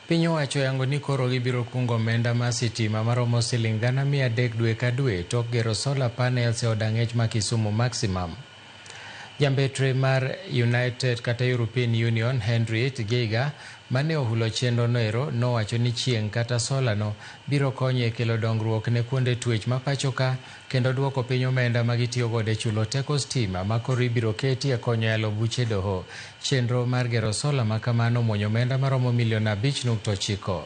Piny owacho yango ni koro gibiro kungo omenda ma sitima maromo Sh300 dwe ka dwe tok gero solar panels e od ang'ech ma Kisumu Maximum. Jambetre mar United kata European Union Henriette Geiger mane ohulo chenro noero nowacho ni chieng' kata sola no biro konyo e kelo dongruok ne kuonde twech ma pachoka kendo duoko piny omenda ma gitiyo godo e chulo teko stima ma koro ibiro keti e konyo yalo buche doho. Chenro mar gero sola ma kamano muonyo omenda maromo milion 5.9.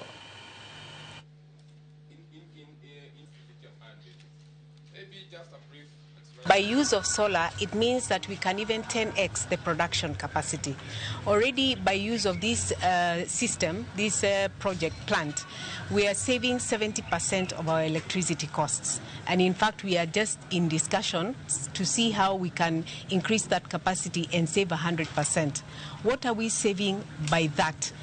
By use of solar, it means that we can even 10x the production capacity. Already by use of this system, this project plant, we are saving 70% of our electricity costs. And in fact, we are just in discussion to see how we can increase that capacity and save 100%. What are we saving by that?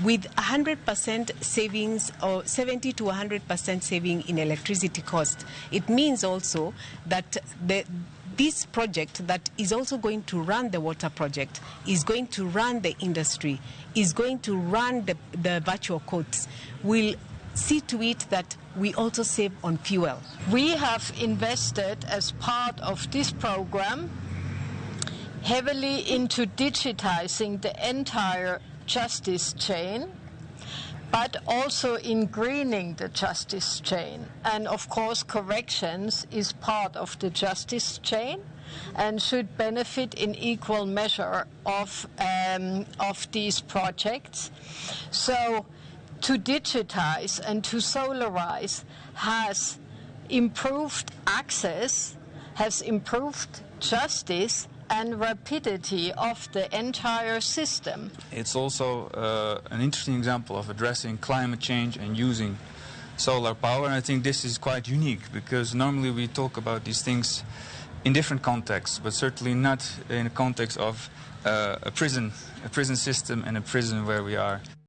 With 100% savings or 70 to 100% saving in electricity cost, it means also that this project that is also going to run the water project, is going to run the industry, is going to run the virtual courts, will see to it that we also save on fuel. We have invested as part of this program heavily into digitizing the entire justice chain, but also in greening the justice chain. And of course, corrections is part of the justice chain and should benefit in equal measure of these projects. So to digitize and to solarize has improved access, has improved justice and rapidity of the entire system. It's also an interesting example of addressing climate change and using solar power. And I think this is quite unique because normally we talk about these things in different contexts, but certainly not in a context of a prison system and a prison where we are.